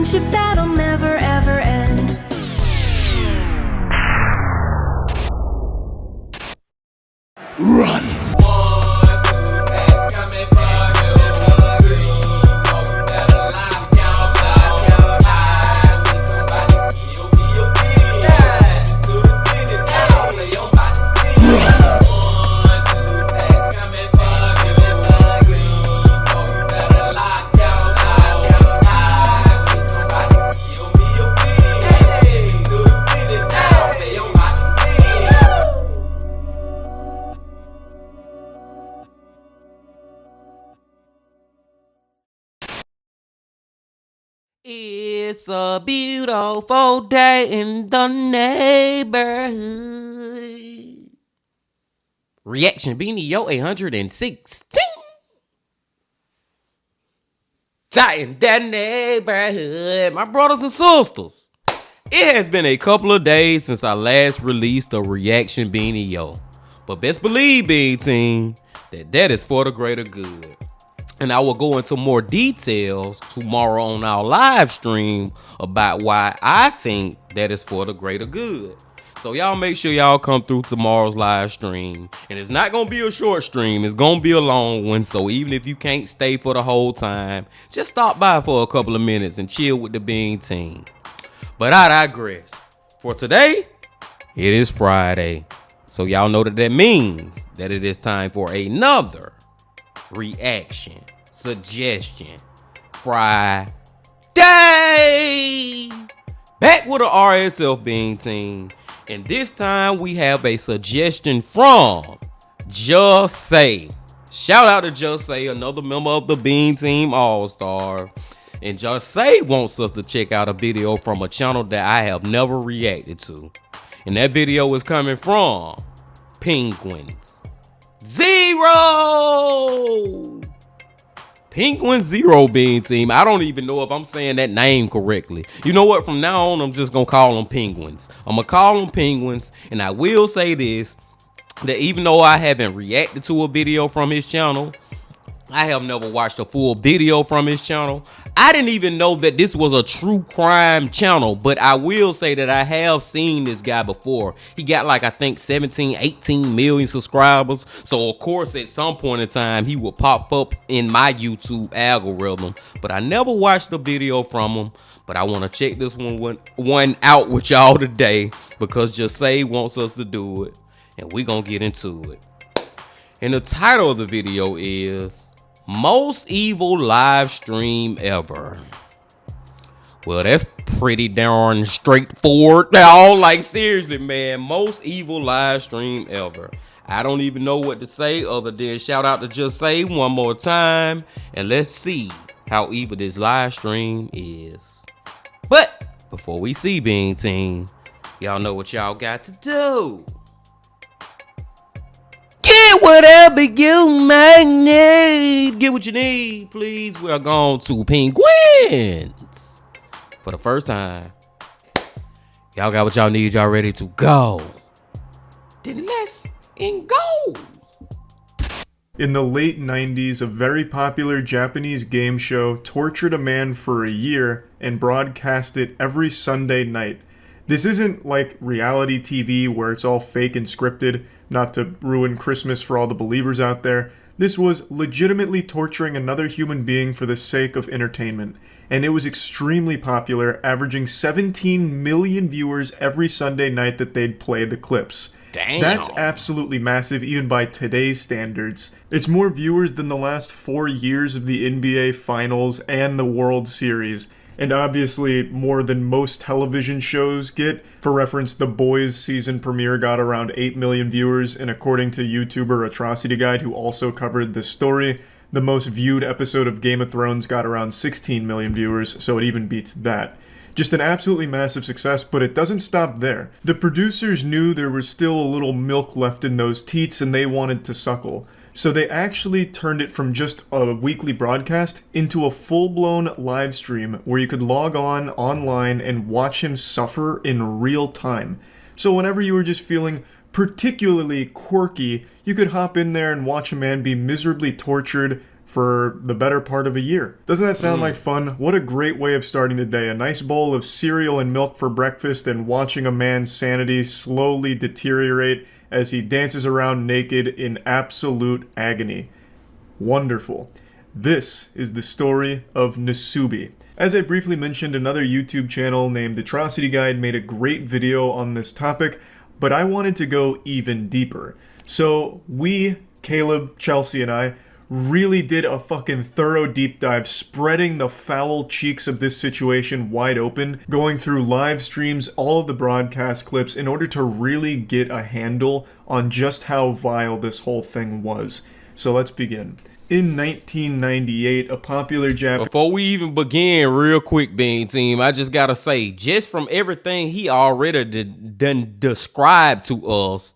friendship that'll never ever end. Run! It's a beautiful day in the neighborhood. Reaction Beanie Yo 816. In that neighborhood, my brothers and sisters. It has been a couple of days since I last released a Reaction Beanie Yo. But best believe, Bean Team, that is for the greater good. And I will go into more details tomorrow on our live stream about why I think that is for the greater good. So y'all make sure y'all come through tomorrow's live stream. And it's not going to be a short stream. It's going to be a long one. So even if you can't stay for the whole time, just stop by for a couple of minutes and chill with the Bean Team. But I digress. For today, it is Friday. So y'all know that means that it is time for another reaction, suggestion, Friday. Back with a RSF Bean Team. And this time we have a suggestion from Just Say. Shout out to Just Say, another member of the Bean Team All-Star. And Just Say wants us to check out a video from a channel that I have never reacted to. And that video is coming from penguinz0. penguinz0 Bean Team. I don't even know if I'm saying that name correctly. You know what? From now on, I'm just going to call them penguins. I'm going to call them penguins. And I will say this, that even though I haven't reacted to a video from his channel, I have never watched a full video from his channel. I didn't even know that this was a true crime channel, but I will say that I have seen this guy before. He got like, I think 17, 18 million subscribers. So of course, at some point in time, he will pop up in my YouTube algorithm, but I never watched the video from him. But I want to check this one out with y'all today because Just Say wants us to do it, and we're going to get into it. And the title of the video is Most Evil Live Stream Ever. Well, that's pretty darn straightforward now. Like, seriously, man, most evil live stream ever. I don't even know what to say other than shout out to Just Say one more time. And let's see how evil this live stream is. But before we see Bean Team, y'all know what y'all got to do. Get whatever you might need. Get what you need, please. We are going to penguinz. For the first time. Y'all got what y'all need. Y'all ready to go? Then let's go. In the late 90s, a very popular Japanese game show tortured a man for a year and broadcast it every Sunday night. This isn't like reality TV where it's all fake and scripted, not to ruin Christmas for all the believers out there. This was legitimately torturing another human being for the sake of entertainment. And it was extremely popular, averaging 17 million viewers every Sunday night that they'd play the clips. Damn. That's absolutely massive, even by today's standards. It's more viewers than the last 4 years of the NBA Finals and the World Series. And obviously more than most television shows get. For reference, The Boys season premiere got around 8 million viewers, and according to YouTuber Atrocity Guide, who also covered this story, the most viewed episode of Game of Thrones got around 16 million viewers, so it even beats that. Just an absolutely massive success, but it doesn't stop there. The producers knew there was still a little milk left in those teats and they wanted to suckle. So they actually turned it from just a weekly broadcast into a full-blown live stream where you could log on online and watch him suffer in real time. So whenever you were just feeling particularly quirky, you could hop in there and watch a man be miserably tortured, for the better part of a year. Doesn't that sound like fun? What a great way of starting the day. A nice bowl of cereal and milk for breakfast and watching a man's sanity slowly deteriorate as he dances around naked in absolute agony. Wonderful. This is the story of Nasubi. As I briefly mentioned, another YouTube channel named Atrocity Guide made a great video on this topic, but I wanted to go even deeper. So we, Caleb, Chelsea, and I, really did a fucking thorough deep dive, spreading the foul cheeks of this situation wide open, going through live streams, all of the broadcast clips, in order to really get a handle on just how vile this whole thing was. So let's begin. In 1998, a popular Japanese... Before we even begin, real quick, Bean Team, I just gotta say, just from everything he already done described to us,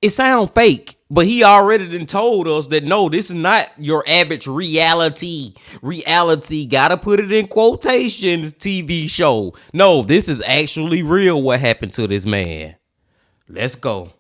it sounds fake. But he already done told us that, no, this is not your average reality. Reality, gotta put it in quotations, TV show. No, this is actually real what happened to this man. Let's go.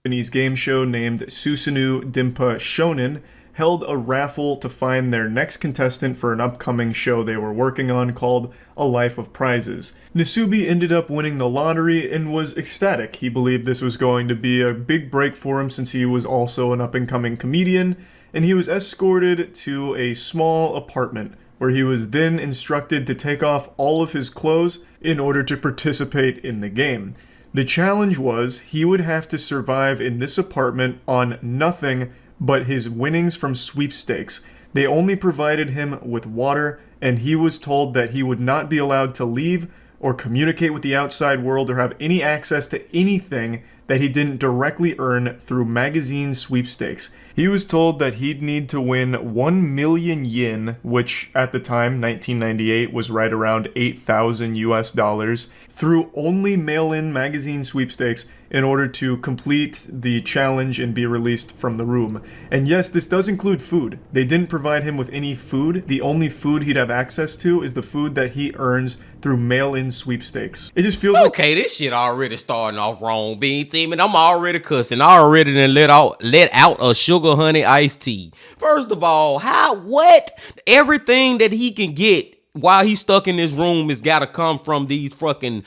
Japanese game show named Susanoo Dimpa Shonen held a raffle to find their next contestant for an upcoming show they were working on called A Life of Prizes. Nasubi ended up winning the lottery and was ecstatic. He believed this was going to be a big break for him since he was also an up-and-coming comedian, and he was escorted to a small apartment where he was then instructed to take off all of his clothes in order to participate in the game. The challenge was he would have to survive in this apartment on nothing but his winnings from sweepstakes. They only provided him with water, and he was told that he would not be allowed to leave or communicate with the outside world or have any access to anything that he didn't directly earn through magazine sweepstakes. He was told that he'd need to win 1 million yen, which at the time, 1998, was right around 8,000 US dollars, through only mail-in magazine sweepstakes in order to complete the challenge and be released from the room. And yes, this does include food. They didn't provide him with any food. The only food he'd have access to is the food that he earns through mail-in sweepstakes. It just feels okay, this shit already starting off wrong, Bean Team, and I'm already cussing. I already done let out a sugar honey iced tea. First of all, what? Everything that he can get while he's stuck in this room has got to come from these fucking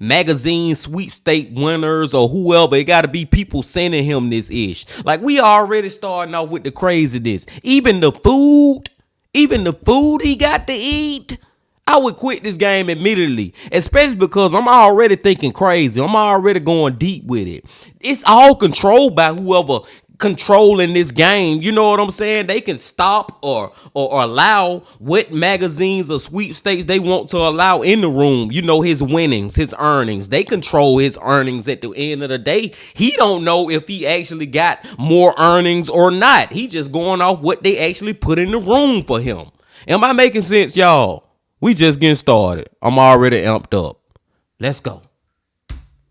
magazine sweepstake winners or whoever. It got to be people sending him this ish. Like, we already starting off with the craziness. Even the food he got to eat. I would quit this game immediately, especially because I'm already thinking crazy. I'm already going deep with it. It's all controlled by whoever controlling this game. You know what I'm saying? They can stop or allow what magazines or sweepstakes they want to allow in the room. You know, his winnings, his earnings. They control his earnings at the end of the day. He don't know if he actually got more earnings or not. He just going off what they actually put in the room for him. Am I making sense, y'all? We just getting started. I'm already amped up. Let's go.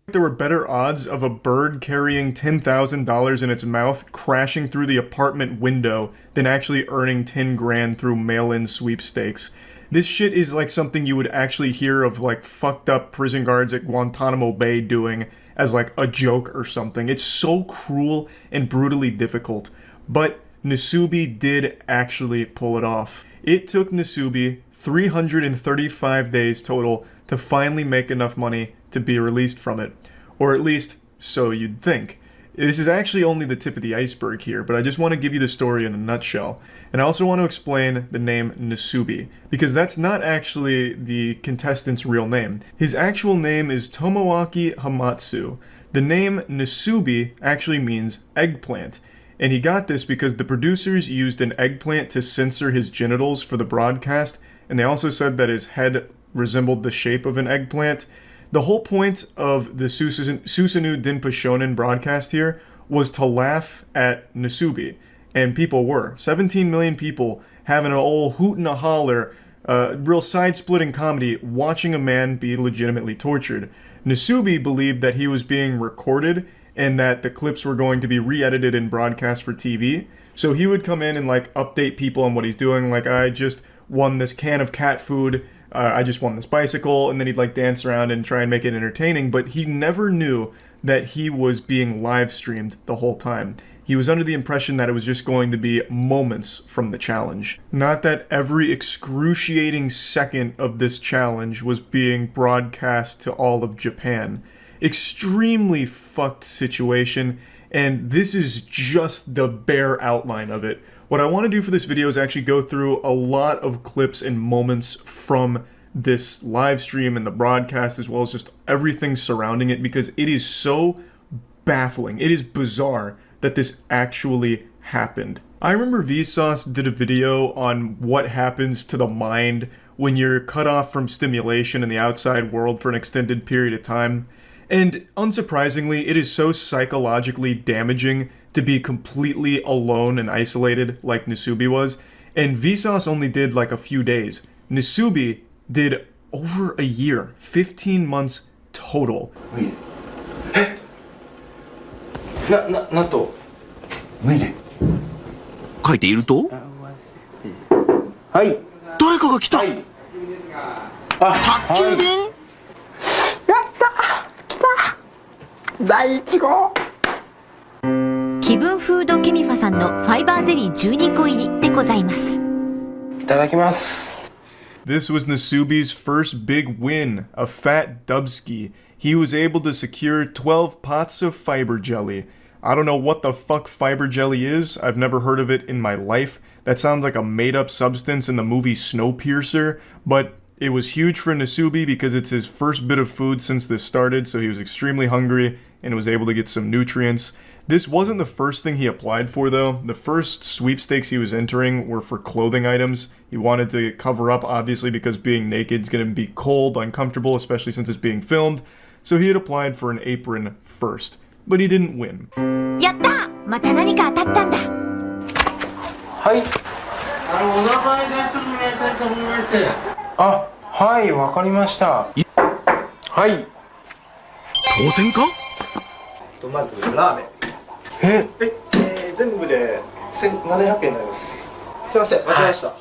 There were better odds of a bird carrying $10,000 in its mouth crashing through the apartment window than actually earning 10 grand through mail-in sweepstakes. This shit is like something you would actually hear of like fucked up prison guards at Guantanamo Bay doing as like a joke or something. It's so cruel and brutally difficult. But Nasubi did actually pull it off. It took Nasubi 335 days total to finally make enough money to be released from it. Or at least, so you'd think. This is actually only the tip of the iceberg here, but I just want to give you the story in a nutshell. And I also want to explain the name Nasubi, because that's not actually the contestant's real name. His actual name is Tomoaki Hamatsu. The name Nasubi actually means eggplant. And he got this because the producers used an eggplant to censor his genitals for the broadcast, and they also said that his head resembled the shape of an eggplant. The whole point of the Susanoo Dimpa Shonen broadcast here was to laugh at Nasubi, and people were. 17 million people having an old hoot and a holler, real side-splitting comedy, watching a man be legitimately tortured. Nasubi believed that he was being recorded and that the clips were going to be re-edited and broadcast for TV. So he would come in and like update people on what he's doing, like, I just won this can of cat food, I just won this bicycle, and then he'd like dance around and try and make it entertaining, but he never knew that he was being live streamed the whole time. he was under the impression that it was just going to be moments from the challenge. Not that every excruciating second of this challenge was being broadcast to all of Japan. Extremely fucked situation, and this is just the bare outline of it. What I want to do for this video is actually go through a lot of clips and moments from this live stream and the broadcast, as well as just everything surrounding it, because it is so baffling. It is bizarre that this actually happened. I remember Vsauce did a video on what happens to the mind when you're cut off from stimulation in the outside world for an extended period of time. And unsurprisingly, it is so psychologically damaging to be completely alone and isolated like Nasubi was. And Vsauce only did like a few days. Nasubi did over a year, 15 months total. Wait. なんと脱いで書いているとはい。誰かが来た。はい。宅急便。やった来た第1号。気分フードケミファさんのファイバーゼリー12個入りでございます。いただきます。 This was Nasubi's first big win, a fat dubski. He was able to secure 12 pots of fiber jelly. I don't know what the fuck fiber jelly is. I've never heard of it in my life. That sounds like a made-up substance in the movie Snowpiercer, but it was huge for Nasubi because it's his first bit of food since this started, so he was extremely hungry and was able to get some nutrients. This wasn't the first thing he applied for, though. The first sweepstakes he was entering were for clothing items. He wanted to cover up, obviously, because being naked is going to be cold, uncomfortable, especially since it's being filmed. So he had applied for an apron first, but he didn't win. やった！また何か当たったんだ。はい。お名前出してもらいたいと思いまして。あ、はい、わかりました。はい。当選か？まずラーメン。全部で1700円になります。すいません、間違えました。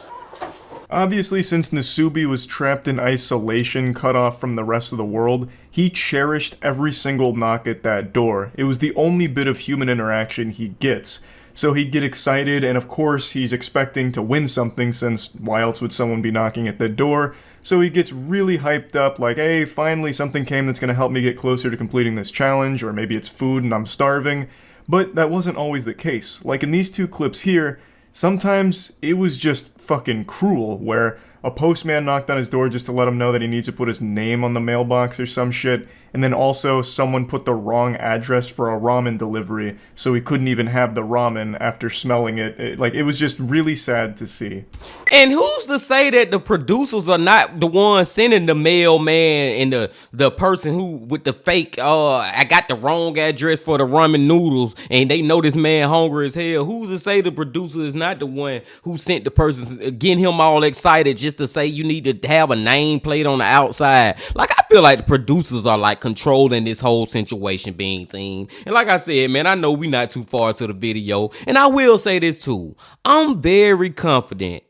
Obviously, since Nasubi was trapped in isolation, cut off from the rest of the world, he cherished every single knock at that door. It was the only bit of human interaction he gets. So he'd get excited, and of course he's expecting to win something, since why else would someone be knocking at the door? So he gets really hyped up, like, hey, finally something came that's gonna help me get closer to completing this challenge, or maybe it's food and I'm starving. But that wasn't always the case. Like in these two clips here, sometimes it was just fucking cruel, where a postman knocked on his door just to let him know that he needs to put his name on the mailbox or some shit, and then also someone put the wrong address for a ramen delivery, so he couldn't even have the ramen after smelling it. It was just really sad to see. And who's to say that the producers are not the ones sending the mailman and the person who with the fake, I got the wrong address for the ramen noodles, and they know this man hungry as hell. Who's to say the producer is not the one who sent the person, getting him all excited just to say you need to have a nameplate on the outside? Like, I feel like the producers are like controlling this whole situation, being team. And like I said, man, I know we not too far into the video, and I will say this too. I'm very confident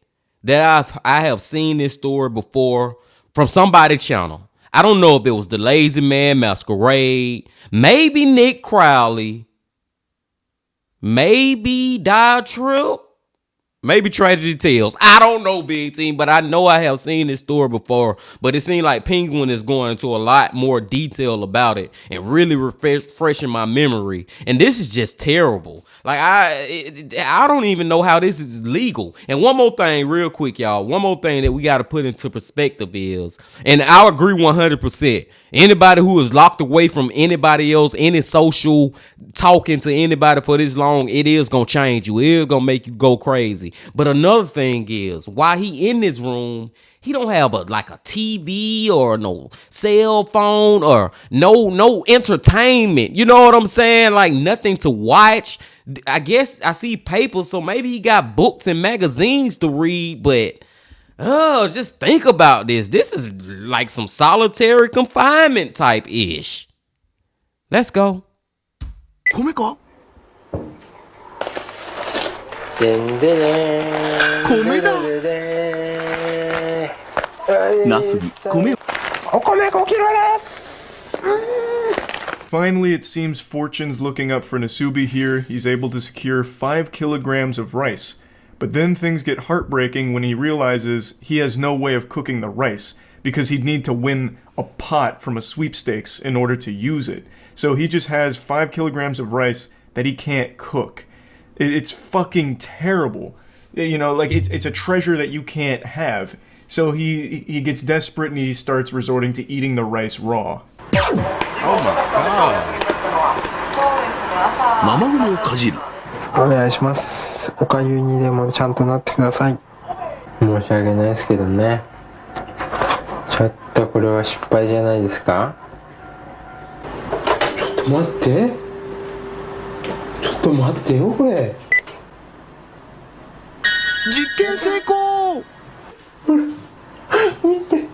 that I have seen this story before from somebody's channel. I don't know if it was the Lazy Man Masquerade, maybe Nick Crowley, maybe Dial Trip, maybe Tragedy Tales. I don't know, big team, but I know I have seen this story before. But it seems like Penguin is going into a lot more detail about it and really refreshing my memory. And this is just terrible. Like, I don't even know how this is legal. And one more thing real quick, y'all. One more thing that we got to put into perspective is, and I'll agree 100%, anybody who is locked away from anybody else, any social talking to anybody for this long, it is going to change you. It is going to make you go crazy. But another thing is, while he in this room, he don't have a TV or no cell phone or no entertainment. You know what I'm saying? Like, nothing to watch. I guess I see papers, so maybe he got books and magazines to read, but just think about this. This is like some solitary confinement type ish. Let's go. 米かでんでね米だナスビ米お米5キロです Finally, it seems fortune's looking up for Nasubi here. He's able to secure 5 kilograms of rice. But then things get heartbreaking when he realizes he has no way of cooking the rice, because he'd need to win a pot from a sweepstakes in order to use it. So he just has 5 kilograms of rice that he can't cook. It's fucking terrible. You know, like, it's a treasure that you can't have. So he gets desperate and he starts resorting to eating the rice raw. Oh my god. ママグロをかじる。お願いします。おかゆにでもちゃんとなってください。申し訳ないですけどね。ちょっとこれは失敗じゃないですか？ちょっと待って。ちょっと待ってよこれ。実験成功。見て。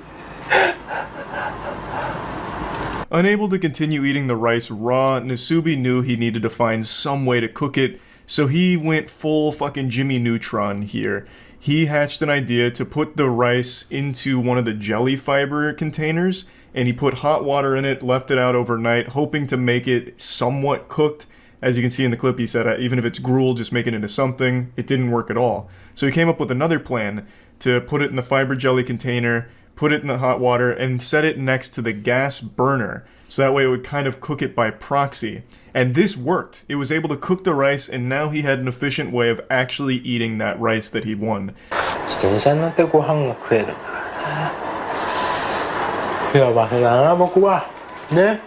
Unable to continue eating the rice raw, Nasubi knew he needed to find some way to cook it, so he went full fucking Jimmy Neutron here. He hatched an idea to put the rice into one of the jelly fiber containers, and he put hot water in it, left it out overnight, hoping to make it somewhat cooked. As you can see in the clip, he said, even if it's gruel, just make it into something. It didn't work at all. So he came up with another plan to put it in the fiber jelly container, put it in the hot water, and set it next to the gas burner, so that way it would kind of cook it by proxy. And this worked. It was able to cook the rice, and now he had an efficient way of actually eating that rice that he won. 自転車に乗ってご飯が食える。幸せだな僕は。ね。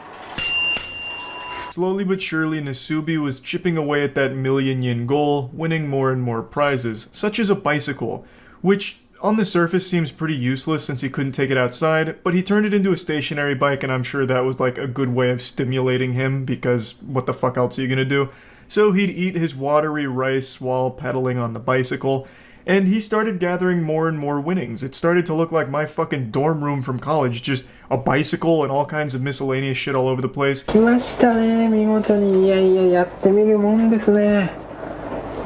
Slowly but surely, Nasubi was chipping away at that million yen goal, winning more and more prizes, such as a bicycle, which on the surface seems pretty useless since he couldn't take it outside, but he turned it into a stationary bike, and I'm sure that was like a good way of stimulating him, because what the fuck else are you gonna do? So he'd eat his watery rice while pedaling on the bicycle, and he started gathering more and more winnings. It started to look like my fucking dorm room from college, just a bicycle and all kinds of miscellaneous shit all over the place. 来ましたね見事に。いやいややってみるもんですね。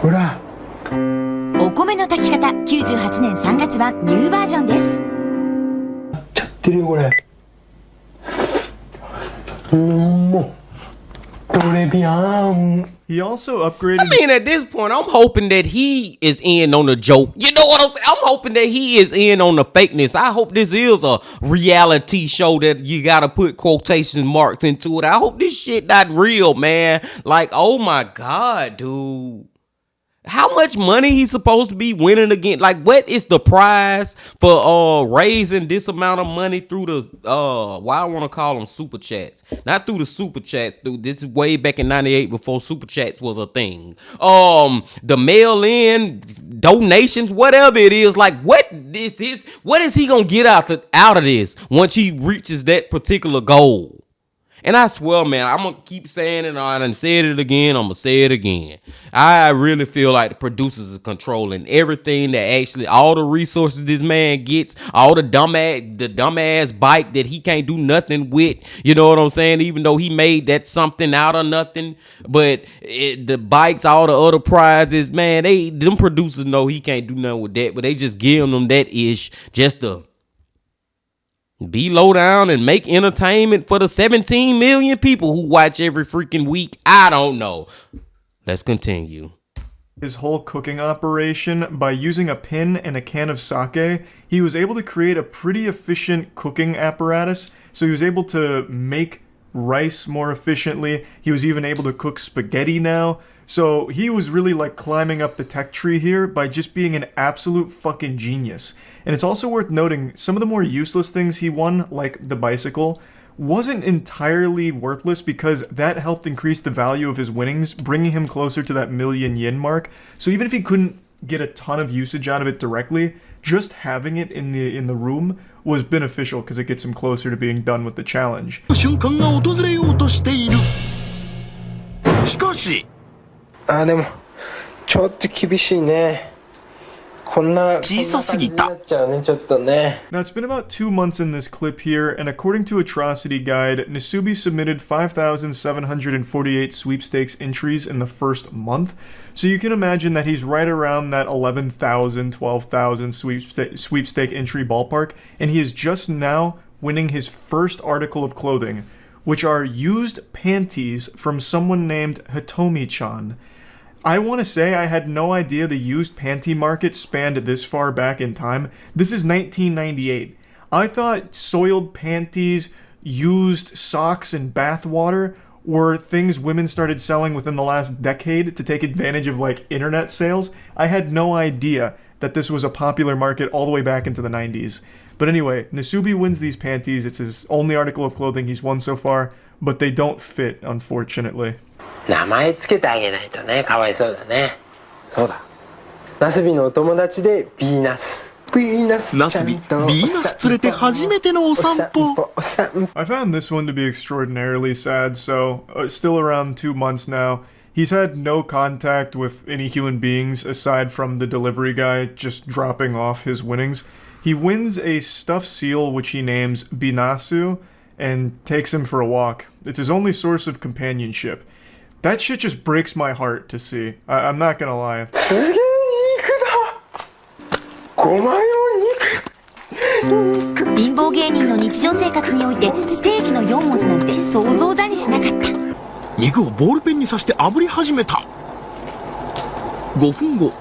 ほら。お米の炊き方98年3月版ニューバージョンです。ちゃってるよこれ。もうトレビアン。He also upgraded. I mean, at this point, I'm hoping that he is in on the joke. You know what I'm saying? I'm hoping that he is in on the fakeness. I hope this is a reality show that you gotta put quotation marks into it. I hope this shit not real, man. Like, oh my god, dude. How much money he's supposed to be winning again? Like, what is the prize for raising this amount of money through the why I want to call them super chats? Not through the super chat. Through this is way back in '98 before super chats was a thing. The mail-in donations, whatever it is. Like, what this is? What is he gonna get out of this once he reaches that particular goal? And I swear, man, I'm going to keep saying it. I done said it again. I'm going to say it again. I really feel like the producers are controlling everything that actually, all the resources this man gets, all the dumbass bike that he can't do nothing with. You know what I'm saying? Even though he made that something out of nothing. But the bikes, all the other prizes, man, them producers know he can't do nothing with that. But they just give them that ish just to be low down and make entertainment for the 17 million people who watch every freaking week. I don't know. Let's continue. His whole cooking operation, by using a pin and a can of sake, he was able to create a pretty efficient cooking apparatus. So he was able to make rice more efficiently. He was even able to cook spaghetti now. So he was really like climbing up the tech tree here by just being an absolute fucking genius. And it's also worth noting, some of the more useless things he won, like the bicycle, wasn't entirely worthless because that helped increase the value of his winnings, bringing him closer to that million yen mark. So even if he couldn't get a ton of usage out of it directly, just having it in the room was beneficial because it gets him closer to being done with the challenge. 瞬間が訪れようとしている。しかし。でもちょっと厳しいね。こんな小さすぎた。こんな感じになっちゃうね、ちょっとね。Now, it's been about 2 months in this clip here, and according to Atrocity Guide, Nasubi submitted 5,748 sweepstakes entries in the first month. So you can imagine that he's right around that 11,000, 12,000 sweepstake entry ballpark, and he is just now winning his first article of clothing, which are used panties from someone named Hitomi-chan. I want to say I had no idea the used panty market spanned this far back in time. This is 1998. I thought soiled panties, used socks, and bath water were things women started selling within the last decade to take advantage of, like, internet sales. I had no idea that this was a popular market all the way back into the 90s. But anyway, Nasubi wins these panties. It's his only article of clothing he's won so far, but they don't fit, unfortunately. 名前つけてあげないとね、かわいそうだね。そうだ。ナスビのお友達でビーナス。ナスビ、ビーナス連れて初めてのお散歩。I found this one to be extraordinarily sad, so still around 2 months now. He's had no contact with any human beings aside from the delivery guy just dropping off his winnings. He wins a stuffed seal which he names Binasu and takes him for a walk. It's his only source of companionship. That shit just breaks my heart to see. I'm not gonna lie. 貧乏芸人の日常生活においてステーキの4文字なんて想像だにしなかった。肉をボールペンに刺して炙り始めた。5分後。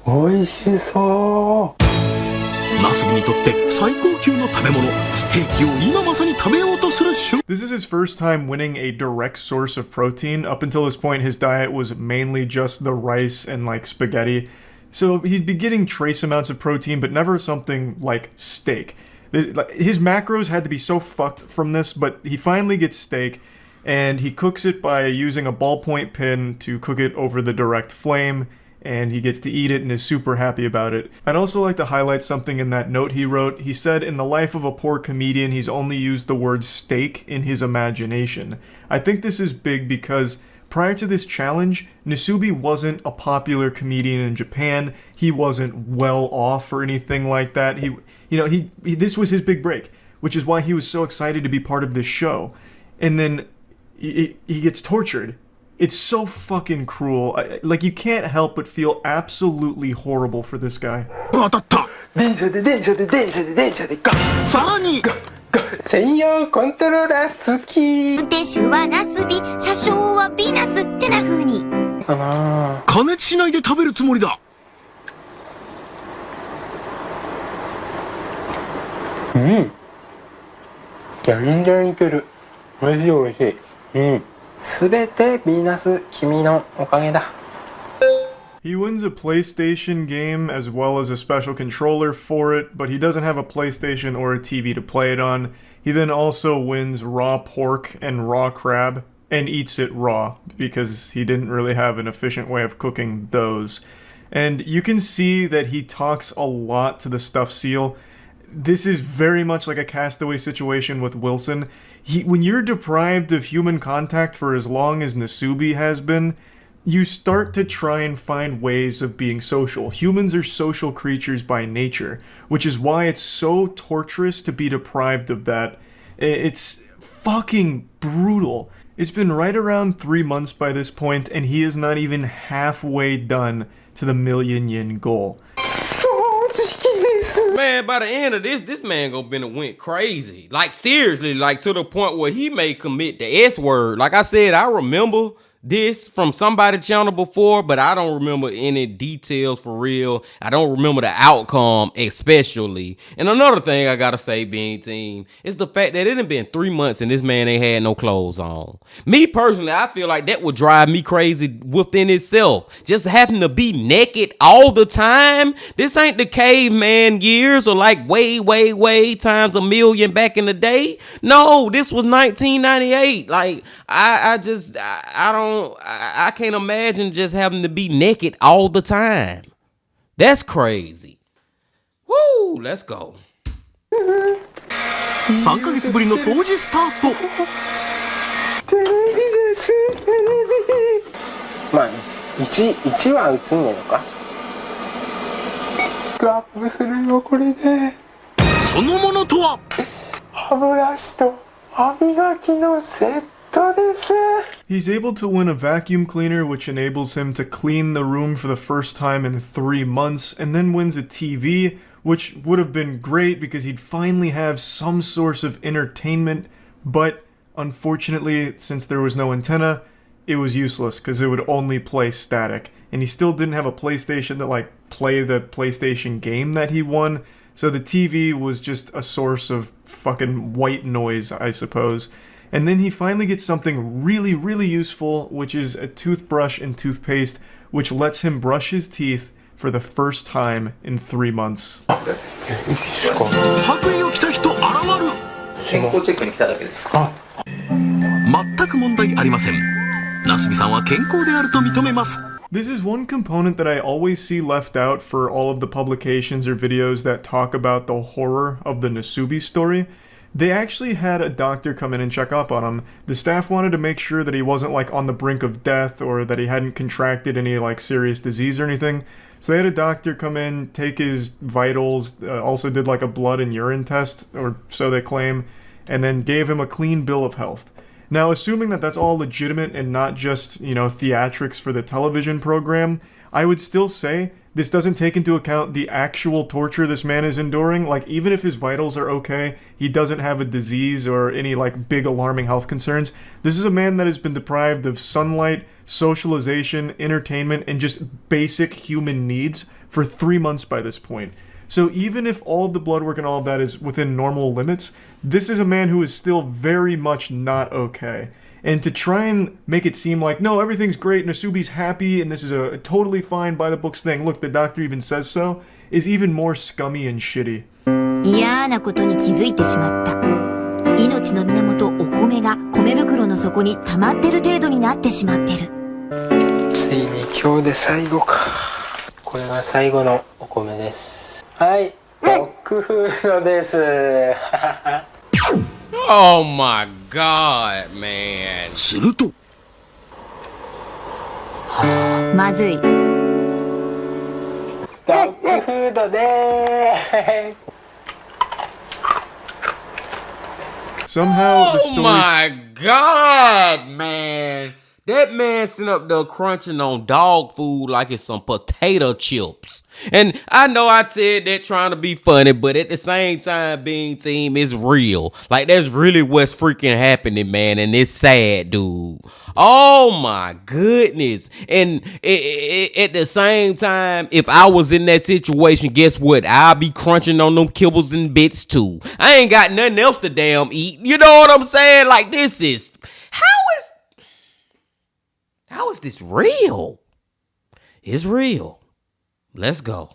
美味しそう。ナスビにとって最高級の食べ物、ステーキを今まさに食べようとする瞬間。 This is his first time winning a direct source of protein. Up until this point, his diet was mainly just the rice and, like, spaghetti. So he'd be getting trace amounts of protein, but never something like steak. His macros had to be so fucked from this, but he finally gets steak, and he cooks it by using a ballpoint pen to cook it over the direct flame, and he gets to eat it and is super happy about it. I'd also like to highlight something in that note he wrote. He said, in the life of a poor comedian, he's only used the word steak in his imagination. I think this is big because prior to this challenge, Nasubi wasn't a popular comedian in Japan. He wasn't well off or anything like that. This was his big break, which is why he was so excited to be part of this show. And then he gets tortured. It's so fucking cruel. Like, you can't help but feel absolutely horrible for this guy. 当たった。電車でガッ。さらに。専用コントローラー付き。運転手はナスビ、車掌はビーナスってな風に。かな。加熱しないで食べるつもりだ。うん。全然いける。美味しい美味しい。うん。すべてビーナス君のおかげだ。He wins a PlayStation game as well as a special controller for it, but he doesn't have a PlayStation or a TV to play it on. He then also wins raw pork and raw crab and eats it raw because he didn't really have an efficient way of cooking those. And you can see that he talks a lot to the stuffed seal. This is very much like a Castaway situation with Wilson. When you're deprived of human contact for as long as Nasubi has been, you start to try and find ways of being social. Humans are social creatures by nature, which is why it's so torturous to be deprived of that. It's fucking brutal. It's been right around 3 months by this point, and he is not even halfway done to the 1,000,000 yen goal. Man, by the end of this man went crazy. Like, seriously, like, to the point where he may commit the S word. Like I said, I remember this from somebody's channel before, but I don't remember any details for real. I don't remember the outcome especially. And another thing I gotta say, Bean Team, is the fact that it had been 3 months and this man ain't had no clothes on. Me personally, I feel like that would drive me crazy within itself. Just happen to be naked all the time. This ain't the caveman years or like way times a million back in the day. No, this was 1998. Like, I can't imagine just having to be naked all the time. That's crazy. Woo, let's go. 3ヶ月ぶりの掃除スタート。テレビです、テレビ。まあ、1は映んねえのか。ラップするよ、これで。そのものとは歯ブラシと歯磨きのセット。He's able to win a vacuum cleaner, which enables him to clean the room for the first time in 3 months, and then wins a TV, which would have been great because he'd finally have some source of entertainment, but unfortunately, since there was no antenna, it was useless because it would only play static. And he still didn't have a PlayStation that like play the PlayStation game that he won, so the TV was just a source of fucking white noise, I suppose. And then he finally gets something really, really useful, which is a toothbrush and toothpaste, which lets him brush his teeth for the first time in 3 months. 白衣を着た人現る。健康チェックに来ただけです。全く問題ありません。なすびさんは健康であると認めます。 This is one component that I always see left out for all of the publications or videos that talk about the horror of the Nasubi story. They actually had a doctor come in and check up on him. The staff wanted to make sure that he wasn't like on the brink of death or that he hadn't contracted any like serious disease or anything. So they had a doctor come in, take his vitals, also did like a blood and urine test, or so they claim, and then gave him a clean bill of health. Now, assuming that that's all legitimate and not just, you know, theatrics for the television program, I would still say this doesn't take into account the actual torture this man is enduring. Like, even if his vitals are okay, he doesn't have a disease or any, like, big alarming health concerns. This is a man that has been deprived of sunlight, socialization, entertainment, and just basic human needs for 3 months by this point. So even if all of the blood work and all of that is within normal limits, this is a man who is still very much not okay. And to try and make it seem like, no, everything's great, Nasubi's happy, and this is a totally fine by the books thing, look, the doctor even says so, is even more scummy and shitty. 嫌なことに気づいてしまった。命の源お米が米袋の底に溜まってる程度になってしまってる。ついに今日で最後か。これが最後のお米です。はい、ドッグフードです。Oh my god, man. するとまずい。ドッグフードでーす。Somehow, the Oh story... my god, man. That man sitting up there crunching on dog food like it's some potato chips. And I know I said that trying to be funny, but at the same time, Bean Team, it's real. Like, that's really what's freaking happening, man. And it's sad, dude. Oh my goodness. And at the same time, if I was in that situation, guess what? I'll be crunching on them kibbles and bits too. I ain't got nothing else to damn eat. You know what I'm saying? Like, this is... How is this real? It's real. Let's go.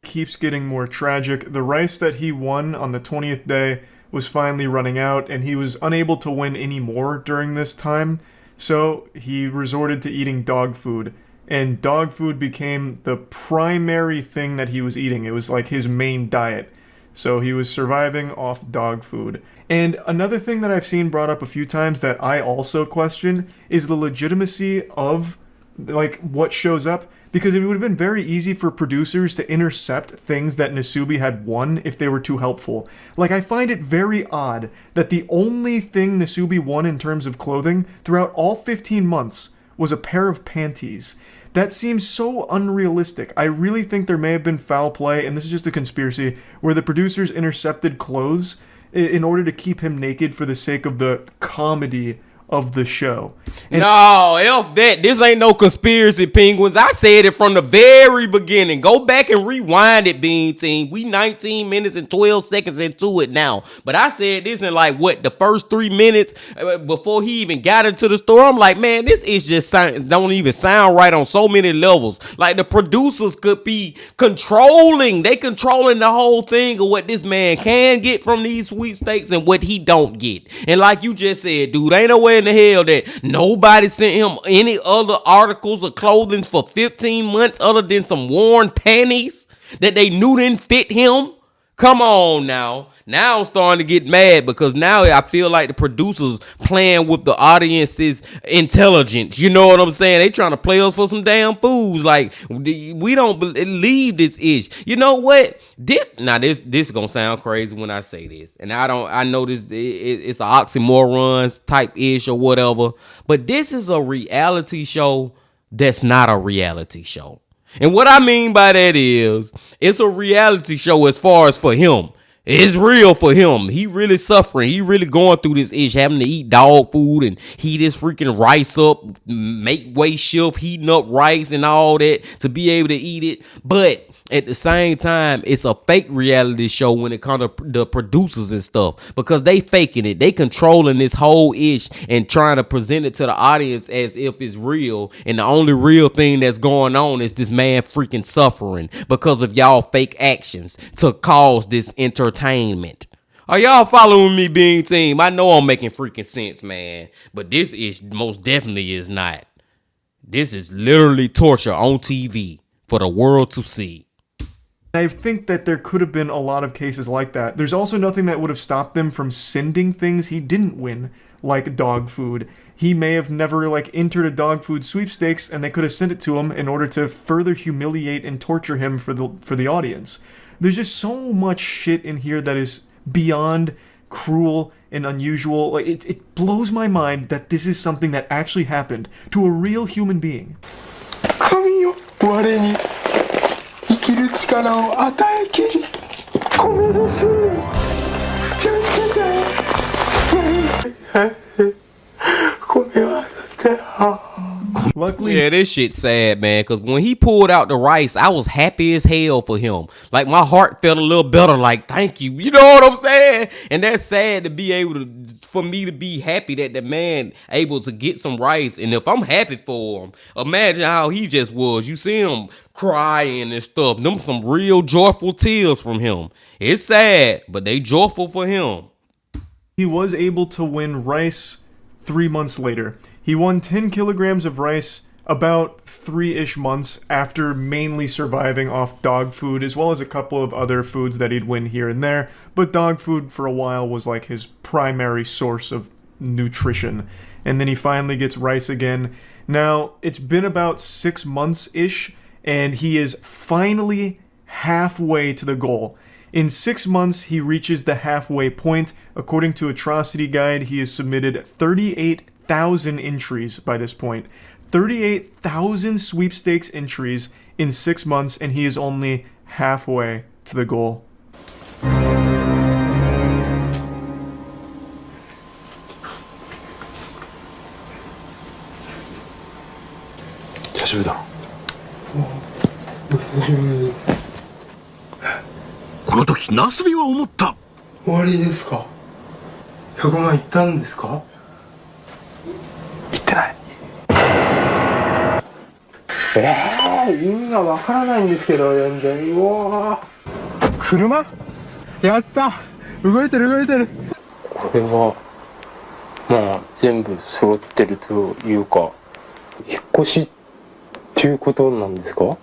Keeps getting more tragic. The rice that he won on the 20th day was finally running out, and he was unable to win any more during this time, so he resorted to eating dog food. And dog food became the primary thing that he was eating. It was like his main diet. So he was surviving off dog food. And another thing that I've seen brought up a few times that I also question is the legitimacy of, like, what shows up. Because it would have been very easy for producers to intercept things that Nasubi had won if they were too helpful. Like, I find it very odd that the only thing Nasubi won in terms of clothing throughout all 15 months was a pair of panties. That seems so unrealistic. I really think there may have been foul play, and this is just a conspiracy, where the producers intercepted clothes in order to keep him naked for the sake of the comedy of the show. And no, F that. This ain't no conspiracy, Penguins. I said it from the very beginning. Go back and rewind it, Bean Team. We 19 minutes and 12 seconds into it now. But I said this in like, what, the first 3 minutes before he even got into the store. I'm like, man, this is just don't even sound right on so many levels. Like, the producers could be controlling. They controlling the whole thing of what this man can get from these sweepstakes and what he don't get. And like you just said, dude, ain't no way in the hell that nobody sent him any other articles of clothing for 15 months other than some worn panties that they knew didn't fit him. Come on now. Now I'm starting to get mad because now I feel like the producers playing with the audience's intelligence. You know what I'm saying? They trying to play us for some damn fools. Like, we don't believe this ish. You know what? This gonna sound crazy when I say this. And I know this, it's an oxymorons type ish or whatever. But this is a reality show that's not a reality show. And what I mean by that is, it's a reality show as far as for him. It's real for him. He really suffering. He really going through this issue, having to eat dog food and heat his freaking rice up, make weight shift, heating up rice and all that to be able to eat it. But at the same time, it's a fake reality show when it comes to the producers and stuff, because they faking it. They controlling this whole ish and trying to present it to the audience as if it's real. And the only real thing that's going on is this man freaking suffering because of y'all fake actions to cause this entertainment. Are y'all following me, Bean Team? I know I'm making freaking sense, man, but this is most definitely is not. This is literally torture on TV for the world to see. I think that there could have been a lot of cases like that. There's also nothing that would have stopped them from sending things he didn't win, like dog food. He may have never entered a dog food sweepstakes, and they could have sent it to him in order to further humiliate and torture him for the audience. There's just so much shit in here that is beyond cruel and unusual. It blows my mind that this is something that actually happened to a real human being. 神よ、我に生きる力を与えきり、米です。じゃんじゃじゃん。米はだって。Luckily, yeah, this shit's sad, man, because when he pulled out the rice, I was happy as hell for him. Like, my heart felt a little better, like, thank you. You know what I'm saying? And that's sad to be able to, for me to be happy that the man able to get some rice. And if I'm happy for him, imagine how he just was. You see him crying and stuff. Them some real joyful tears from him. It's sad, but they joyful for him. He was able to win rice 3 months later. He won 10 kilograms of rice about 3-ish months after mainly surviving off dog food, as well as a couple of other foods that he'd win here and there, but dog food for a while was like his primary source of nutrition. And then he finally gets rice again. Now, it's been about 6 months-ish, and he is finally halfway to the goal. In 6 months, he reaches the halfway point. According to Atrocity Guide, he has submitted 38,000 entries by this point. 38,000 sweepstakes entries in 6 months, and he is only halfway to the goal. 久しぶりだ。この時ナスビは思った。終わりですか。100万いったんですか。いってない。意味がわからないんですけど、全然。うわー、車やった、動いてる動いてる。これはまあ全部揃ってるというか、引っ越しっていうことなんですか。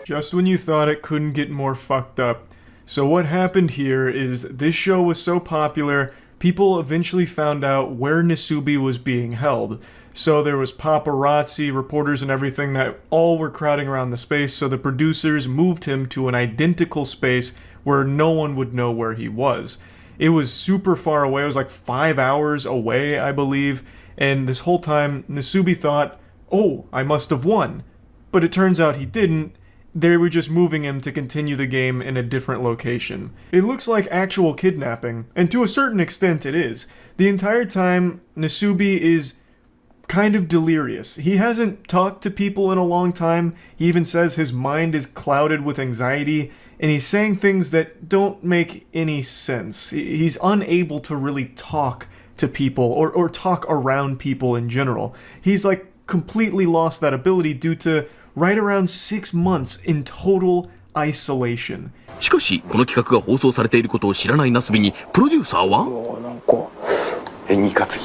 Just when you thought it couldn't get more fucked up. So what happened here is this show was so popular, people eventually found out where Nasubi was being held. So there was paparazzi, reporters and everything that all were crowding around the space, so the producers moved him to an identical space where no one would know where he was. It was super far away, it was like 5 hours away, I believe, and this whole time Nasubi thought, oh, I must have won. But it turns out he didn't. They were just moving him to continue the game in a different location. It looks like actual kidnapping, and to a certain extent it is. The entire time, Nasubi is kind of delirious. He hasn't talked to people in a long time. He even says his mind is clouded with anxiety, and he's saying things that don't make any sense. He's unable to really talk to people, or talk around people in general. He's like completely lost that ability due to right around 6 months in total isolation. しかしこの企画が放送されていることを知らないナスビにプロデューサーはなんか演技担ぎ。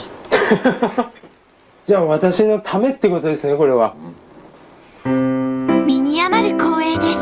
じゃあ私のためってことですね、これは。身に余る光栄です。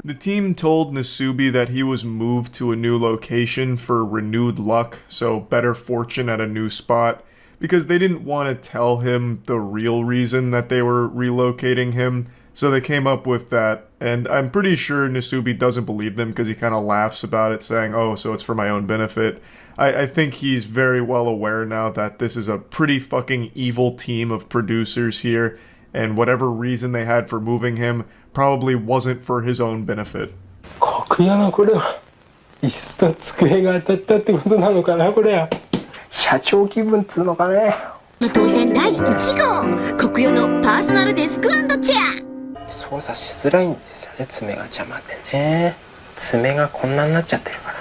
The team told Nasubi that he was moved to a new location for renewed luck, so better fortune at a new spot, because they didn't want to tell him the real reason that they were relocating him. So they came up with that, and I'm pretty sure Nasubi doesn't believe them because he kind of laughs about it, saying, oh, so it's for my own benefit. I think he's very well aware now that this is a pretty fucking evil team of producers here, and whatever reason they had for moving him probably wasn't for his own benefit. 国屋のこれは椅子と机が当たったってことなのかなこれは。社長気分っつうのかね。当選第1号国用のパーソナルデスク&チェア。操作しづらいんですよね、爪が邪魔でね。爪がこんなになっちゃってるからね。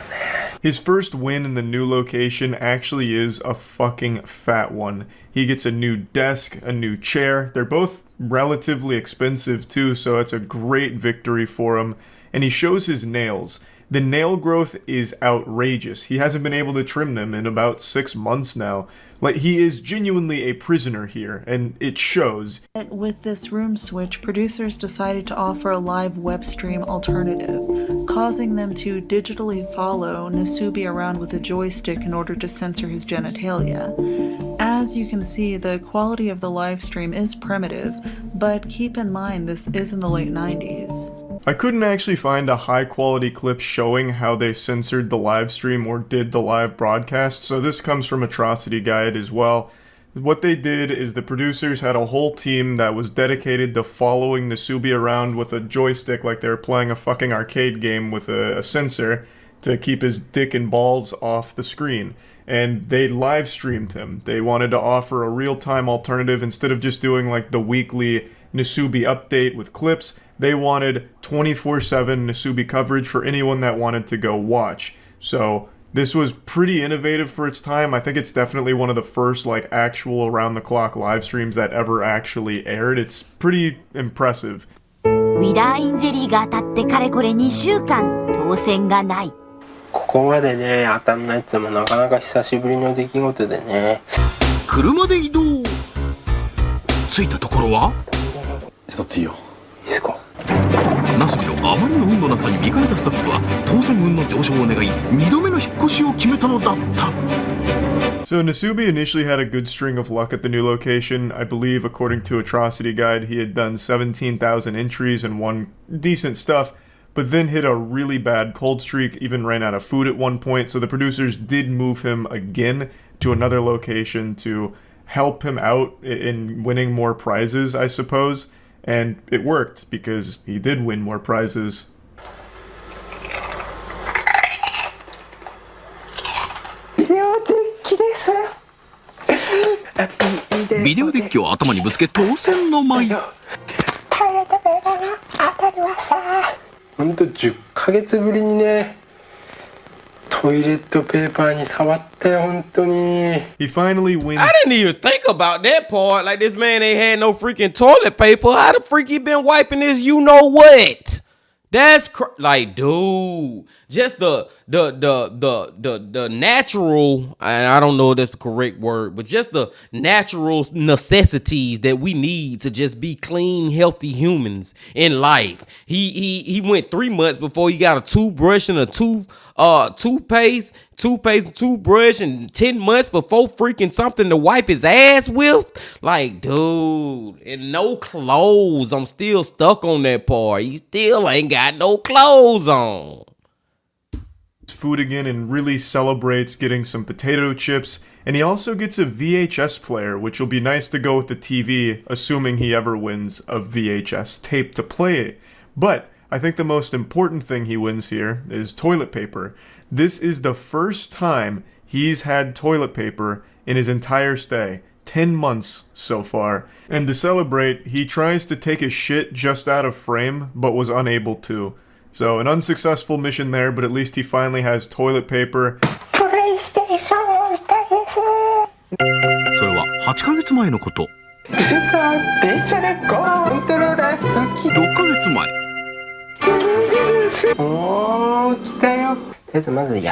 His first win in the new location actually is a fucking fat one. He gets a new desk, a new chair. They're both relatively expensive too, so it's a great victory for him. And he shows his nails. The nail growth is outrageous. He hasn't been able to trim them in about 6 months now. Like, he is genuinely a prisoner here, and it shows. With this room switch, producers decided to offer a live web stream alternative, causing them to digitally follow Nasubi around with a joystick in order to censor his genitalia. As you can see, the quality of the live stream is primitive, but keep in mind this is in the late 90s. I couldn't actually find a high quality clip showing how they censored the live stream or did the live broadcast, so this comes from Atrocity Guide as well. What they did is the producers had a whole team that was dedicated to following Nasubi around with a joystick like they were playing a fucking arcade game with a sensor to keep his dick and balls off the screen. And they live streamed him. They wanted to offer a real-time alternative instead of just doing like the weekly Nasubi update with clips. They wanted 24/7 Nasubi coverage for anyone that wanted to go watch. So this was pretty innovative for its time. I think it's definitely one of the first like actual around-the-clock live streams that ever actually aired. It's pretty impressive. ウィダーインゼリーが当たってかれこれ2週間当選がない。ここまでね、当たんないっつうのもなかなか久しぶりの出来事でね。車で移動。着いたところは使っていいよ。いいっすか。ナスビのあまりの運のなさに見かねたスタッフは当選運の上昇を願い2度目の引っ越しを決めたのだった。 So Nasubi initially had a good string of luck at the new location. I believe, according to Atrocity Guide, he had done 17,000 entries and won decent stuff, but then hit a really bad cold streak, even ran out of food at one point, so the producers did move him again to another location to help him out in winning more prizes, I suppose. And it worked, because he did win more prizes. ビデオデッキを頭にぶつけ当選の舞。ほんと10ヶ月ぶりにね、トイレットペーパーに触ったよ、本当に。He finally wins. I didn't even think about that part. Like, this man ain't had no freaking toilet paper. How the freak he been wiping this you know what? That's like, dude, just the natural, and I don't know if that's the correct word, but just the natural necessities that we need to just be clean, healthy humans in life. He went 3 months before he got a toothbrush and a toothpaste and toothbrush, and 10 months before freaking something to wipe his ass with. Like, dude, and no clothes. I'm still stuck on that part. He still ain't got no clothes on. Food again and really celebrates getting some potato chips, and he also gets a VHS player, which will be nice to go with the TV, assuming he ever wins a VHS tape to play. But I think the most important thing he wins here is toilet paper. This is the first time he's had toilet paper in his entire stay. 10 months so far. And to celebrate, he tries to take a shit just out of frame, but was unable to. So an unsuccessful mission there, but at least he finally has toilet paper. それは8ヶ月前のこと。電車でゴーントローラー好き。6ヶ月前。おー、来たよ。とりあえずまず電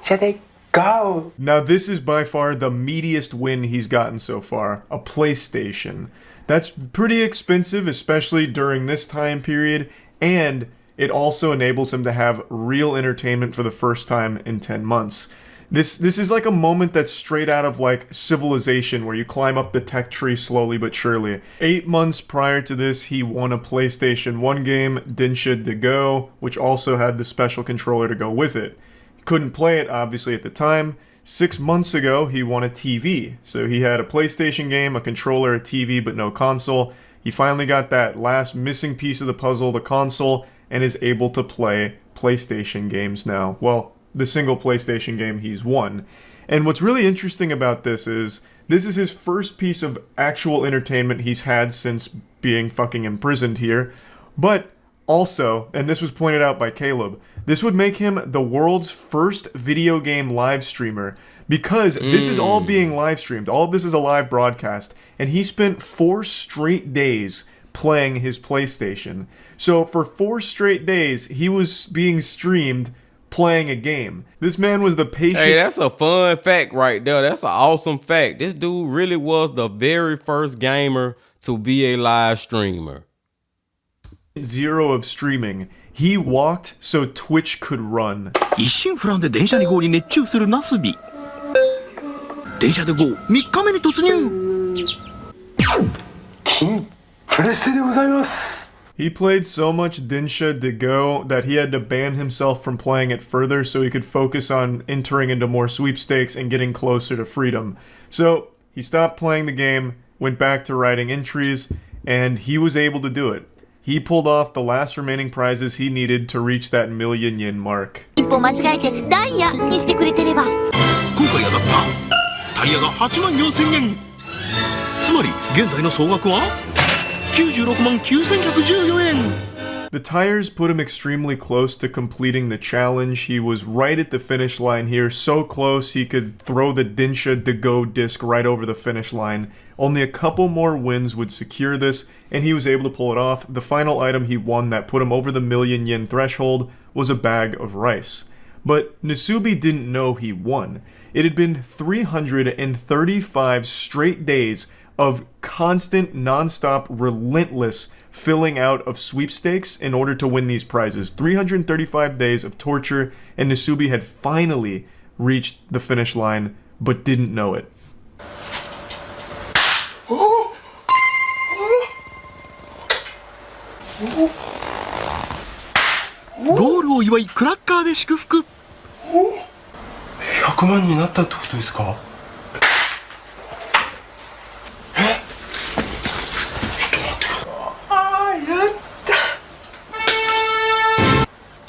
車でgo. Now this is by far the meatiest win he's gotten so far, a PlayStation. That's pretty expensive, especially during this time period, and it also enables him to have real entertainment for the first time in 10 months. This is like a moment that's straight out of like Civilization, where you climb up the tech tree slowly but surely. 8 months prior to this, he won a PlayStation 1 game, Densha de Go, which also had the special controller to go with it. Couldn't play it, obviously, at the time. 6 months ago, he won a TV. So he had a PlayStation game, a controller, a TV, but no console. He finally got that last missing piece of the puzzle, the console, and is able to play PlayStation games now. Well, the single PlayStation game he's won. And what's really interesting about this is his first piece of actual entertainment he's had since being fucking imprisoned here. But also, and this was pointed out by Caleb, this would make him the world's first video game live streamer, because this is all being live streamed. All of this is a live broadcast, and he spent 4 straight days playing his PlayStation. So for 4 straight days, he was being streamed playing a game. This man was the patient. Hey, that's a fun fact right there. That's an awesome fact. This dude really was the very first gamer to be a live streamer. Zero of streaming. He walked so Twitch could run. 一心不乱で電車で GO に熱中するナスビ。電車で GO 3日目に突入。金プレステでございます。 He played so much Dinsha de Go that he had to ban himself from playing it further so he could focus on entering into more sweepstakes and getting closer to freedom. So he stopped playing the game, went back to writing entries, and he was able to do it. He pulled off the last remaining prizes he needed to reach that million yen mark. 一歩間違えてダイヤにしてくれてれば。今回当たったタイヤが8万4000円。つまり現在の総額は96万9114円。 The tires put him extremely close to completing the challenge. He was right at the finish line here, so close he could throw the Dinsha de Go disc right over the finish line. Only a couple more wins would secure this, and he was able to pull it off. The final item he won that put him over the million yen threshold was a bag of rice. But Nasubi didn't know he won. It had been 335 straight days of constant, non-stop, relentless filling out of sweepstakes in order to win these prizes. 335 days of torture, and Nasubi had finally reached the finish line, but didn't know it. ゴールを祝いクラッカーで祝福。100万になったってことですか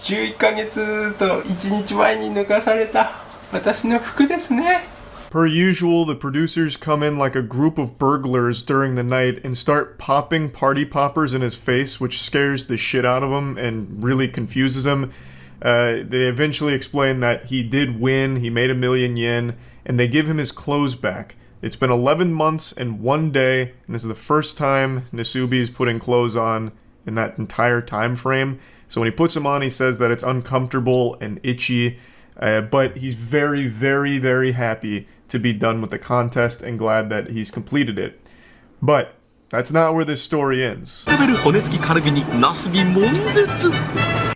？11ヶ月と1日前に抜かされた私の服ですね。 Per usual, the producers come in like a group of burglars during the night and start popping party poppers in his face, which scares the shit out of him and really confuses him. They eventually explain that he did win, he made 1 million yen, and they give him his clothes back. It's been 11 months and 1 day, and this is the first time Nasubi's putting clothes on in that entire time frame. So when he puts them on, he says that it's uncomfortable and itchy, but he's very, very, very happy to be done with the contest and glad that he's completed it. But that's not where this story ends. 食べる骨付きカルビにナスビ悶絶。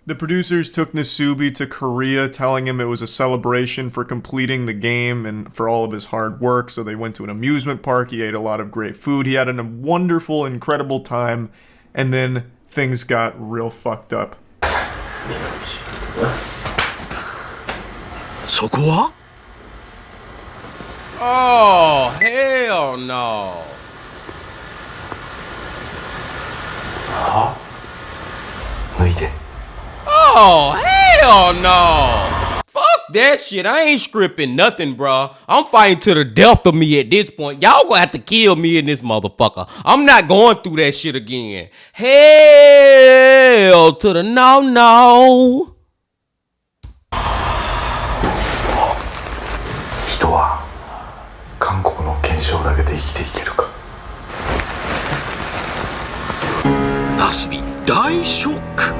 The producers took Nasubi to Korea, telling him it was a celebration for completing the game and for all of his hard work. So they went to an amusement park, he ate a lot of great food, he had a wonderful, incredible time, and then things got real fucked up. そこは Oh, hell no. 脱いで。 Oh, hell no. Fuck that shit. I ain't scripting nothing, bruh. I'm fighting to the death of me at this point. Y'all gonna have to kill me in this motherfucker. I'm not going through that shit again. Hell to the no. 人は韓国の憲章だけで生きていけるか。ナスビ大ショック。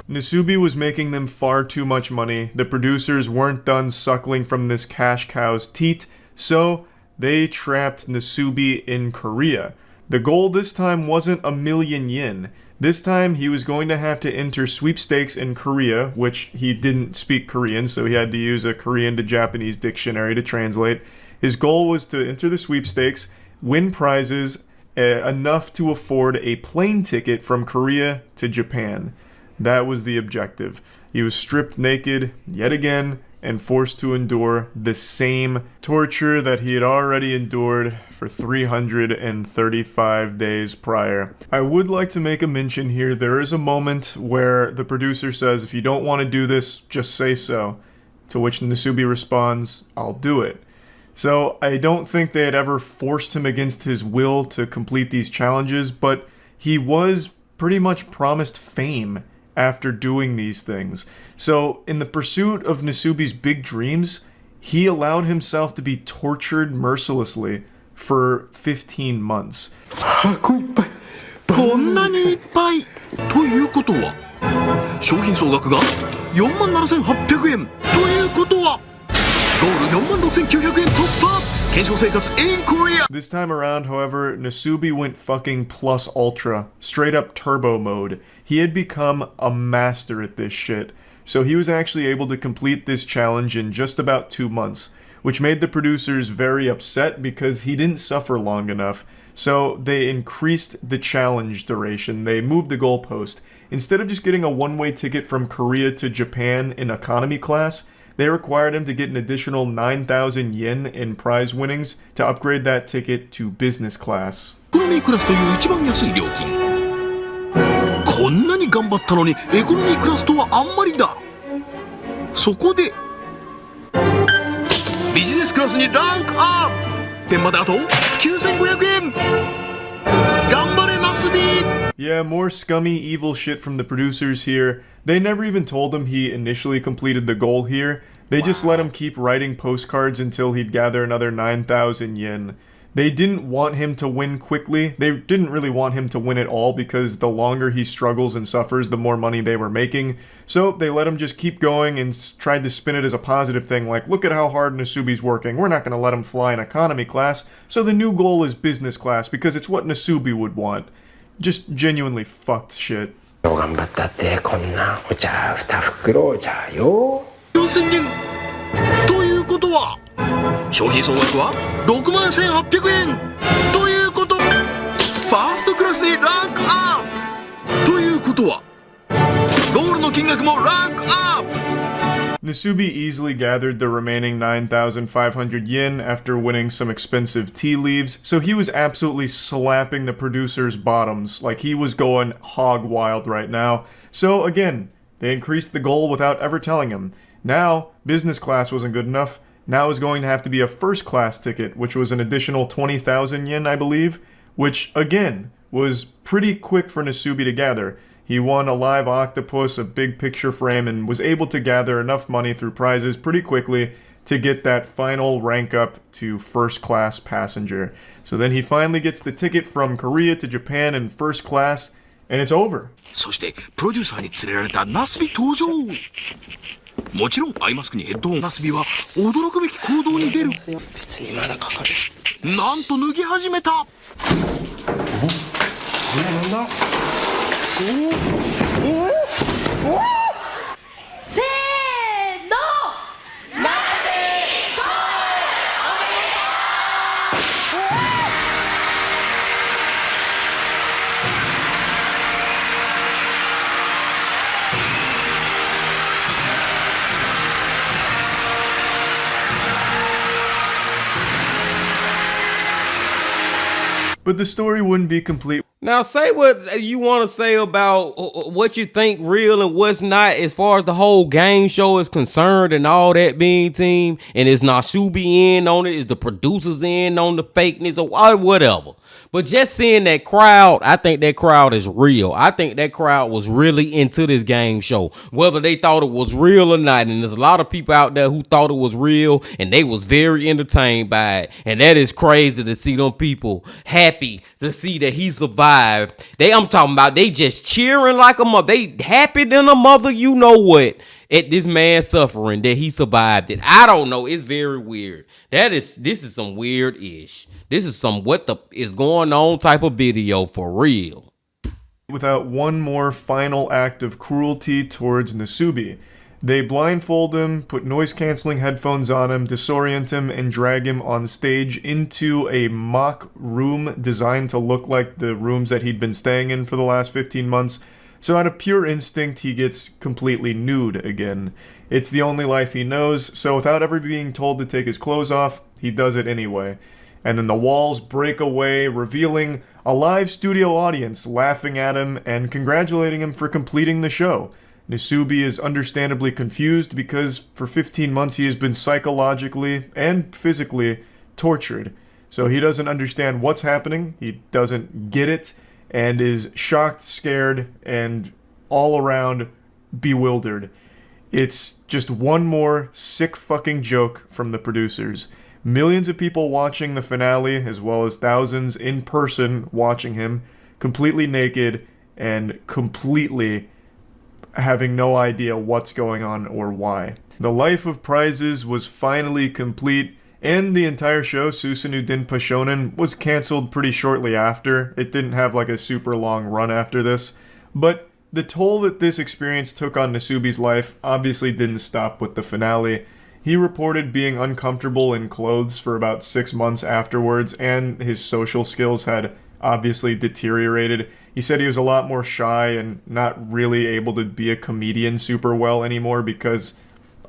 Nasubi was making them far too much money. The producers weren't done suckling from this cash cow's teat, so they trapped Nasubi in Korea. The goal this time wasn't 1 million yen. This time he was going to have to enter sweepstakes in Korea, which he didn't speak Korean, so he had to use a Korean to Japanese dictionary to translate. His goal was to enter the sweepstakes, win prizes enough to afford a plane ticket from Korea to Japan. That was the objective. He was stripped naked, yet again, and forced to endure the same torture that he had already endured for 335 days prior. I would like to make a mention here, there is a moment where the producer says, if you don't want to do this, just say so. To which Nasubi responds, I'll do it. So I don't think they had ever forced him against his will to complete these challenges, but he was pretty much promised fame after doing these things. So in the pursuit of Nasubi's big dreams, he allowed himself to be tortured mercilessly for 15 months. こんなにいっぱいということは商品総額が47,800円ということはゴール46,900円突破検証生活 in Korea. This time around, however, Nasubi went fucking plus ultra, straight up turbo mode. He had become a master at this shit. So he was actually able to complete this challenge in just about 2 months, which made the producers very upset because he didn't suffer long enough. So they increased the challenge duration. They moved the goalpost. Instead of just getting a one-way ticket from Korea to Japan in economy class, they required him to get an additional 9,000 yen in prize winnings to upgrade that ticket to business class. エコノミークラスという一番安い料金。こんなに頑張ったのにエコノミークラスとはあんまりだ。そこでビジネスクラスにランクアップ。ペンまであと9,500円。頑張れナスビ。 Yeah, more scummy, evil shit from the producers here. They never even told him he initially completed the goal here. They just let him keep writing postcards until he'd gather another 9,000 yen. They didn't want him to win quickly. They didn't really want him to win at all because the longer he struggles and suffers, the more money they were making. So they let him just keep going and tried to spin it as a positive thing, like, look at how hard Nasubi's working. We're not going to let him fly in economy class. So the new goal is business class because it's what Nasubi would want. Just genuinely fucked shit. 頑張ったってこんなお茶2袋お茶よ。4,000円ということは商品総額は61,800円ということ。ファーストクラスにランクアップということはゴールの金額もランクアップ。 Nasubi easily gathered the remaining 9,500 yen after winning some expensive tea leaves, so he was absolutely slapping the producers' bottoms, like he was going hog wild right now. So again, they increased the goal without ever telling him. Now, business class wasn't good enough. Now it was going to have to be a first class ticket, which was an additional 20,000 yen, I believe, which again was pretty quick for Nasubi to gather. He won a live octopus, a big picture frame, and was able to gather enough money through prizes pretty quickly to get that final rank up to first class passenger. So then he finally gets the ticket from Korea to Japan in first class, and it's over. そしてプロデューサーに連れられたナスビ登場。もちろんアイマスクにヘッドホン。ナスビは驚くべき行動に出る。別にまだかかる。なんと脱ぎ始めた。なんだ。せーのBut the story wouldn't be complete. Now, say what you want to say about what you think real and what's not as far as the whole game show is concerned and all that being team. And is Nasubi in on it? Is the producers in on the fakeness or whatever? But just seeing that crowd, I think that crowd is real. I think that crowd was really into this game show, whether they thought it was real or not. And there's a lot of people out there who thought it was real and they was very entertained by it. And that is crazy to see them people happy to see that he survived. I'm talking about they just cheering like a mother. They happy than a mother, you know what, at this man suffering that he survived it. I don't know. It's very weird. This is some weird-ish. This is some what the is going on type of video for real. Without one more final act of cruelty towards Nasubi. They blindfold him, put noise-canceling headphones on him, disorient him, and drag him on stage into a mock room designed to look like the rooms that he'd been staying in for the last 15 months. So out of pure instinct, he gets completely nude again. It's the only life he knows, so without ever being told to take his clothes off, he does it anyway. And then the walls break away, revealing a live studio audience laughing at him and congratulating him for completing the show. Nasubi is understandably confused because for 15 months he has been psychologically and physically tortured. So he doesn't understand what's happening, he doesn't get it, and is shocked, scared, and all around bewildered. It's just one more sick fucking joke from the producers. Millions of people watching the finale, as well as thousands in person watching him, completely naked and completely having no idea what's going on or why. The life of prizes was finally complete, and the entire show, Susanoo Denpa Shonen, was cancelled pretty shortly after. It didn't have like a super long run after this, but the toll that this experience took on Nasubi's life obviously didn't stop with the finale. He reported being uncomfortable in clothes for about 6 months afterwards, and his social skills had obviously deteriorated. He said he was a lot more shy and not really able to be a comedian super well anymore because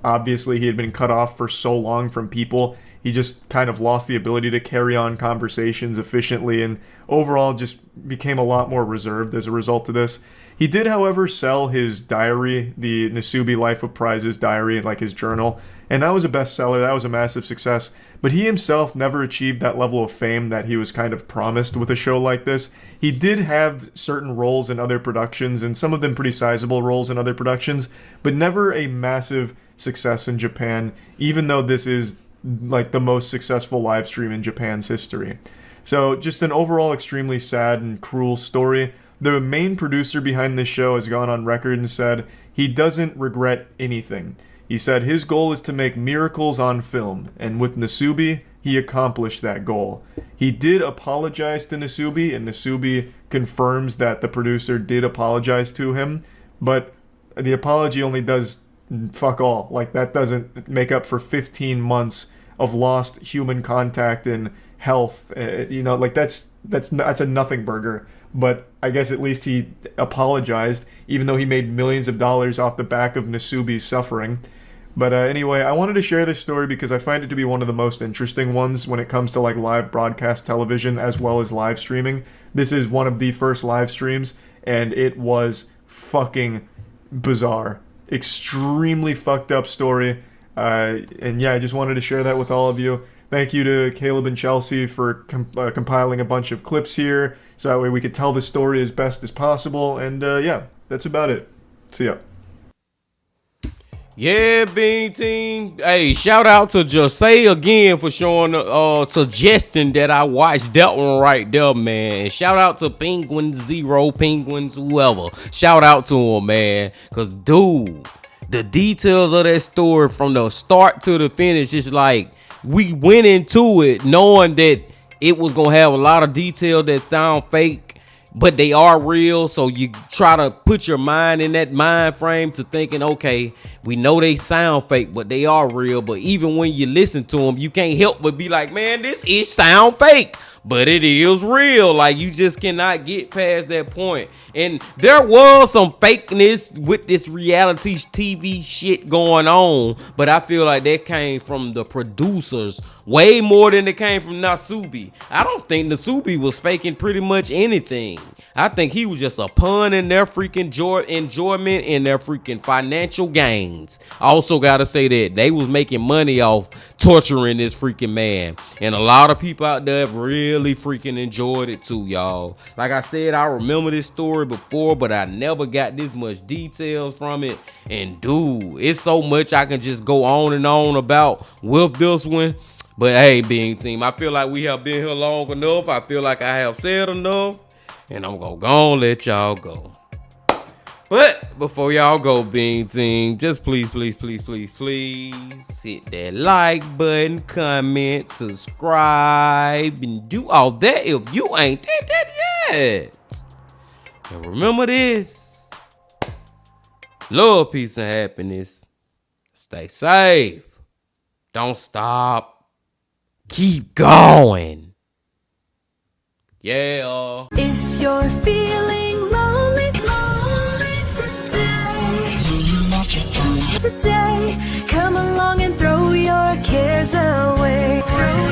obviously he had been cut off for so long from people. He just kind of lost the ability to carry on conversations efficiently and overall just became a lot more reserved as a result of this. He did, however, sell his diary, the Nasubi Life of Prizes diary, like his journal, and that was a bestseller. That was a massive success. But he himself never achieved that level of fame that he was kind of promised with a show like this. He did have certain roles in other productions, and some of them pretty sizable roles in other productions, but never a massive success in Japan, even though this is like the most successful live stream in Japan's history. So just an overall extremely sad and cruel story. The main producer behind this show has gone on record and said he doesn't regret anything. He said his goal is to make miracles on film, and with Nasubi, he accomplished that goal. He did apologize to Nasubi, and Nasubi confirms that the producer did apologize to him, but the apology only does fuck all. Like, that doesn't make up for 15 months of lost human contact and health. Like, that's a nothing burger. But I guess at least he apologized, even though he made millions of dollars off the back of Nasubi's suffering. But anyway, I wanted to share this story because I find it to be one of the most interesting ones when it comes to like live broadcast television as well as live streaming. This is one of the first live streams, and it was fucking bizarre. Extremely fucked up story. And yeah, I just wanted to share that with all of you. Thank you to Caleb and Chelsea for compiling a bunch of clips here, so that way we could tell the story as best as possible. And yeah, that's about it. See ya. Yeah, Bean Team. Hey, shout out to Jose again for showing suggesting that I watched that one right there, man. And shout out to penguinz0, penguins, whoever. Shout out to him, man. Cause dude, the details of that story from the start to the finish is like, we went into it knowing that it was gonna have a lot of detail that sound fake, but they are real. So you try to put your mind in that mind frame to thinking, okay, we know they sound fake, but they are real. But even when you listen to them, you can't help but be like, man, this is sound fake, but it is real. Like, you just cannot get past that point. And there was some fakeness with this reality TV shit going on, but I feel like that came from the producers way more than it came from Nasubi. I don't think Nasubi was faking pretty much anything. I think he was just a pawn in their freaking enjoyment and their freaking financial gains. I also gotta say that they was making money off torturing this freaking man, and a lot of people out there really freaking enjoyed it too, y'all. Like I said, I remember this story before, but I never got this much details from it. And dude, it's so much I can just go on and on about with this one. But hey, Bean Team, I feel like we have been here long enough. I feel like I have said enough, and I'm gonna go and let y'all go. But before y'all go, Bean Team, just please hit that like button, comment, subscribe, and do all that if you ain't did that yet. And remember this: love, peace, and happiness. Stay safe. Don't stop. Keep going. Yeah. If you're feeling lonely today, there's a way through